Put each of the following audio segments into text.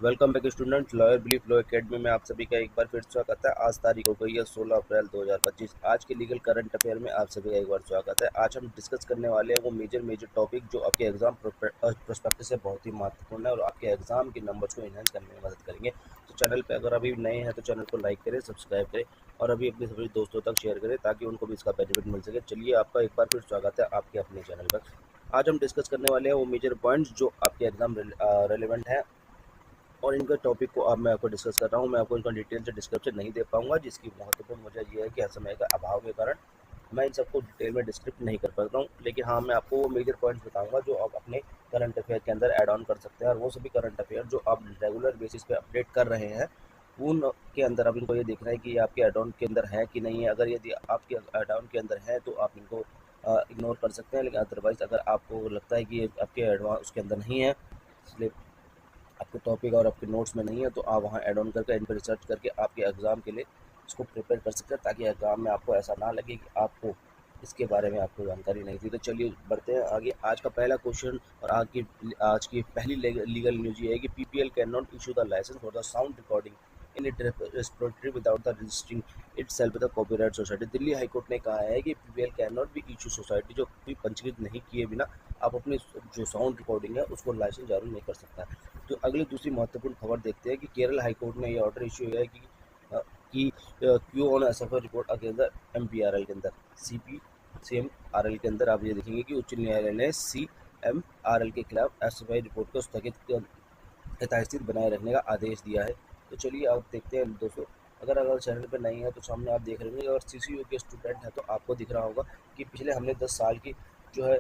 Welcome back student lawyer belief law academy में आप सभी का एक बार फिर स्वागत है। आज तारीख हो गई है 16 अप्रैल 2025। आज के लीगल करंट अफेयर में आप सभी का एक बार स्वागत है। आज हम डिस्कस करने वाले हैं वो मेजर टॉपिक जो आपके एग्जाम प्रोस्पेक्टस से बहुत ही महत्वपूर्ण है और आपके एग्जाम के नंबर्स को इन्हेंस करने में मदद करेंगे। तो चैनल पर अगर अभी नए हैं तो चैनल को लाइक करें, सब्सक्राइब करें और अभी अपने सभी दोस्तों तक शेयर करें ताकि उनको भी इसका बेनिफिट मिल सके। चलिए आपका एक बार फिर स्वागत है आपके अपने चैनल पर। आज हम डिस्कस करने वाले हैं वो मेजर पॉइंट्स जो आपके एग्जाम रेलिवेंट है और इनका टॉपिक को अब मैं आपको डिस्कस कर रहा हूँ। मैं आपको इनका डिटेल से डिस्क्रिप्शन नहीं दे पाऊंगा, जिसकी महत्वपूर्ण वजह यह है कि समय का अभाव के कारण मैं इन सबको डिटेल में डिस्क्रिप्ट नहीं कर पाता हूँ। लेकिन हाँ, मैं आपको वो मेजर पॉइंट्स बताऊंगा जो आप अपने करंट अफेयर के अंदर ऐड ऑन कर सकते हैं और वो सभी करंट अफेयर जो आप रेगुलर बेसिस पे अपडेट कर रहे हैं उन के अंदर आप इनको ये देखना है कि ये आपके एड ऑन के अंदर है कि नहीं है। अगर यदि आपके एड ऑन के अंदर है तो आप इनको इग्नोर कर सकते हैं, लेकिन अदरवाइज अगर आपको लगता है कि ये आपके एडवांस उसके अंदर नहीं है, इसलिए आपके टॉपिक और आपके नोट्स में नहीं है, तो आप वहाँ ऐड ऑन करके इन पर रिसर्च करके आपके एग्ज़ाम के लिए इसको प्रिपेयर कर सकते हैं ताकि एग्ज़ाम में आपको ऐसा ना लगे कि आपको इसके बारे में आपको जानकारी नहीं थी। तो चलिए बढ़ते हैं आगे। आज का पहला क्वेश्चन और आज की पहली लीगल न्यूज़ ये है कि PPL can not issue the licence for the sound recording in it respiratory without the registering it self the copyright society. Delhi High Court ने कहा है कि PPL can not be issue society जो कोई पंजीकृत नहीं किए बिना आप अपनी जो साउंड रिकॉर्डिंग है उसको लाइसेंस जारी नहीं कर सकता। तो अगली दूसरी महत्वपूर्ण खबर देखते हैं कि केरल हाईकोर्ट ने यह ऑर्डर इशू किया है कि Q on SFI report against the MPRL के अंदर सीएमआरएल के अंदर आप ये देखेंगे कि उच्च न्यायालय ने सीएमआरएल के खिलाफ एसएफआई रिपोर्ट को स्थगित यथास्थिति बनाए रखने का आदेश दिया है। तो चलिए आप देखते हैं दोस्तों, अगर चैनल पर नहीं है तो सामने आप देख रहे होंगे, अगर सीसीयू के स्टूडेंट है तो आपको दिख रहा होगा कि पिछले हमने 10 साल की जो है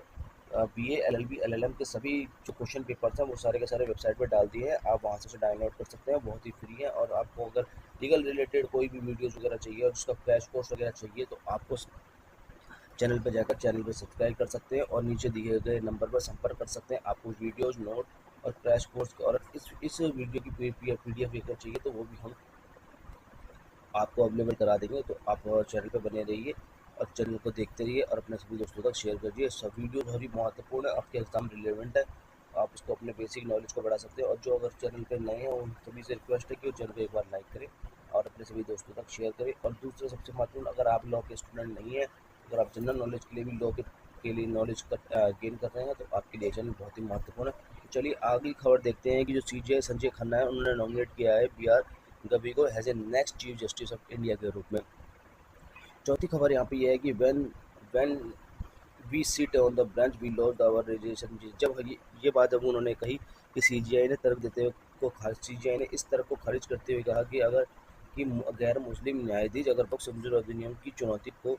बीए एलएलबी एलएलएम के सभी जो क्वेश्चन पेपर्स हैं वो सारे के सारे वेबसाइट पर डाल दिए हैं। आप वहाँ से उसे डाउनलोड कर सकते हैं, बहुत ही फ्री है। और आपको अगर लीगल रिलेटेड कोई भी वीडियोज़ वगैरह चाहिए और जिसका क्रैश कोर्स वगैरह चाहिए तो आपको चैनल पर जाकर चैनल पर सब्सक्राइब कर सकते हैं और नीचे दिए गए नंबर पर संपर्क कर सकते हैं। आपको वीडियोज़, नोट और क्रैश कोर्स और इस वीडियो की पीडीएफ लेकर चाहिए तो वो भी हम आपको अवेलेबल करा देंगे। तो आप चैनल पे बने रहिए और चैनल को देखते रहिए और अपने सभी दोस्तों तक शेयर करिए। सब वीडियो बहुत ही महत्वपूर्ण है, आपके एग्जाम रिलेवेंट है, आप उसको अपने बेसिक नॉलेज को बढ़ा सकते हैं। और जो अगर चैनल पे नए हैं उन सभी से रिक्वेस्ट है कि वो चैनल को एक बार लाइक करें और अपने सभी दोस्तों तक शेयर करें। और दूसरा सबसे महत्वपूर्ण, अगर आप लॉ के स्टूडेंट नहीं है, अगर आप जनरल नॉलेज के लिए भी लॉ के लिए नॉलेज गेन कर रहे हैं तो आपके लिए चैनल बहुत ही महत्वपूर्ण है। चलिए अगली खबर देखते हैं कि जो सीजीआई संजय खन्ना है उन्होंने नॉमिनेट किया है बी आर गवी को has A next chief justice of India के रूप में। चौथी खबर यहाँ पे ये है कि when we sit on the bench we lost our relation. जब ये बात जब उन्होंने कही कि सीजीआई ने तर्क देते हुए सीजीआई ने इस तर्क को खारिज करते हुए कहा कि अगर कि गैर मुस्लिम न्यायाधीश अगर पक्ष समझौता अधिनियम की चुनौती को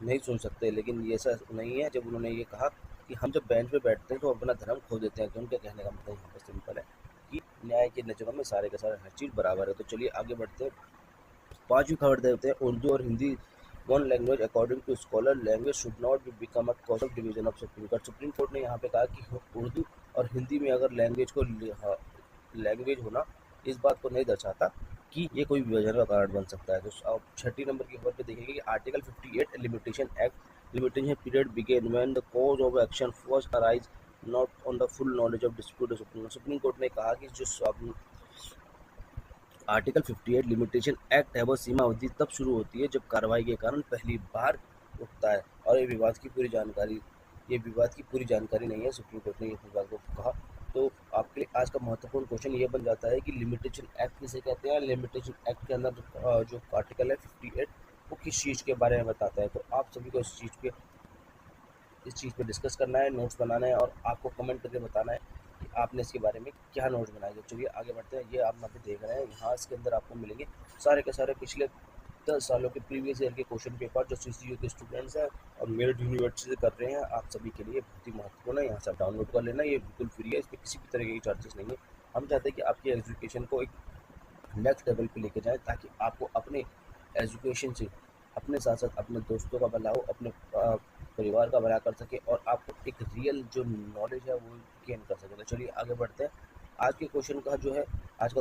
नहीं सुन सकते, लेकिन ये ऐसा नहीं है। जब उन्होंने ये कहा कि हम जब बेंच पे बैठते हैं तो अपना धर्म खो देते हैं, तो उनके कहने का मतलब यहाँ पर सिंपल है कि न्याय की नज़रों में सारे के सारे हर चीज़ बराबर है। तो चलिए आगे बढ़ते हैं। पांचवी खबर देते हैं उर्दू और Hindi one language according to scholar language should not be become a cause of division of Supreme Court. Supreme Court ने यहाँ पे कहा कि उर्दू और हिंदी में अगर लैंग्वेज होना इस बात को नहीं दर्शाता कि ये कोई विभाजन का कारण बन सकता है। तो अब छठी नंबर की खबर पे देखेंगे कि article 58 limitation period begin when the cause of action first arise not on the full knowledge of dispute. Supreme Court ने कहा कि जो आर्टिकल 58 लिमिटेशन एक्ट है वो सीमा अवधि तब शुरू होती है जब कार्रवाई के कारण पहली बार उठता है और ये विवाद की पूरी जानकारी नहीं है। सुप्रीम कोर्ट ने ये विवाद को कहा। तो आपके लिए आज का महत्वपूर्ण क्वेश्चन ये बन जाता है कि लिमिटेशन एक्ट किसे कहते हैं। लिमिटेशन एक्ट के अंदर जो आर्टिकल है 58 वो किस चीज़ के बारे में बताता है। तो आप सभी को इस चीज़ पे डिस्कस करना है, नोट्स बनाना है और आपको कमेंट करके बताना है कि आपने इसके बारे में क्या नोट्स बनाए। तो चलिए आगे बढ़ते हैं। ये आप यहाँ पे देख रहे हैं, यहाँ इसके अंदर आपको मिलेंगे सारे के सारे पिछले 10 सालों के प्रीवियस ईयर के क्वेश्चन पेपर जो सीसीयू के स्टूडेंट्स हैं और मेरिट यूनिवर्सिटी से कर रहे हैं। आप सभी के लिए बहुत ही महत्वपूर्ण है, यहाँ से आप डाउनलोड कर लेना। ये बिल्कुल फ्री है, इसमें किसी भी तरह की चार्जेस नहीं है। हम चाहते हैं कि आपकी एजुकेशन को एक नेक्स्ट लेवल पे लेके जाएँ ताकि आपको अपने एजुकेशन से अपने साथ साथ अपने दोस्तों का भला हो, अपने परिवार का भला कर सके और आपको एक रियल जो नॉलेज है वो गेन कर सके। तो चलिए आगे बढ़ते हैं। आज का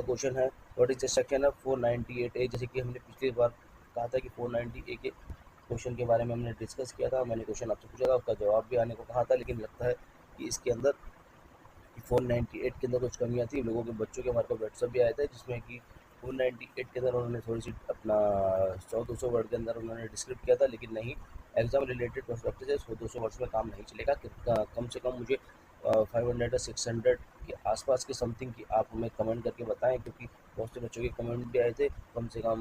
क्वेश्चन है what is the section of 498 ए। जैसे कि हमने पिछली बार कहा था कि 490 ए के क्वेश्चन के बारे में हमने डिस्कस किया था। मैंने क्वेश्चन आपसे पूछा था, उसका जवाब भी आने को कहा था, लेकिन लगता है कि इसके अंदर कि 498 के अंदर कुछ कमियाँ थी लोगों के बच्चों के, हमारे को व्हाट्सअप भी आया था जिसमें कि 498 के अंदर उन्होंने थोड़ी सी अपना 100-200 वर्ड के अंदर उन्होंने डिस्क्रिप्ट किया था, लेकिन नहीं, एग्जाम रिलेटेड पर्सपेक्टिव से 100-200 वर्ड्स में काम नहीं चलेगा। कम से कम मुझे 500 या 600 के आसपास की समथिंग की आप हमें कमेंट करके बताएं, क्योंकि बहुत से बच्चों के कमेंट भी आए थे। कम से कम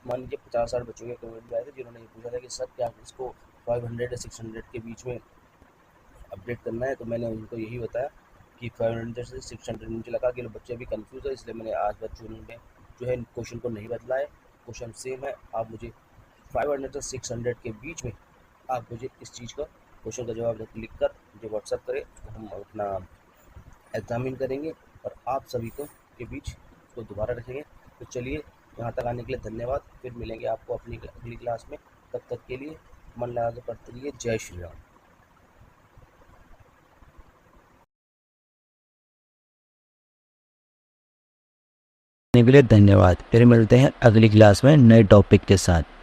मान लीजिए 50-60 बच्चों के कमेंट भी आए थे जिन्होंने ये पूछा था कि सर क्या इसको 500 या 600 के बीच में अपडेट करना है। तो मैंने उनको यही बताया कि 500 से 600। मुझे लगा कि बच्चे अभी कंफ्यूज है, इसलिए मैंने आज बच्चों ने जो है क्वेश्चन को नहीं बदला है, क्वेश्चन सेम है। आप मुझे 500 से 600 के बीच में आप मुझे इस चीज़ का क्वेश्चन का जवाब लिख कर मुझे व्हाट्सअप करें, तो हम अपना एग्जामिन करेंगे और आप सभी को के बीच उसको दोबारा रखेंगे। तो चलिए, यहाँ तक आने के लिए धन्यवाद। फिर मिलेंगे आपको अपनी अगली क्लास में। तब तक के लिए मन लगा के पढ़ते रहिए। जय श्री राम। के लिए धन्यवाद। फिर मिलते हैं अगली क्लास में नए टॉपिक के साथ।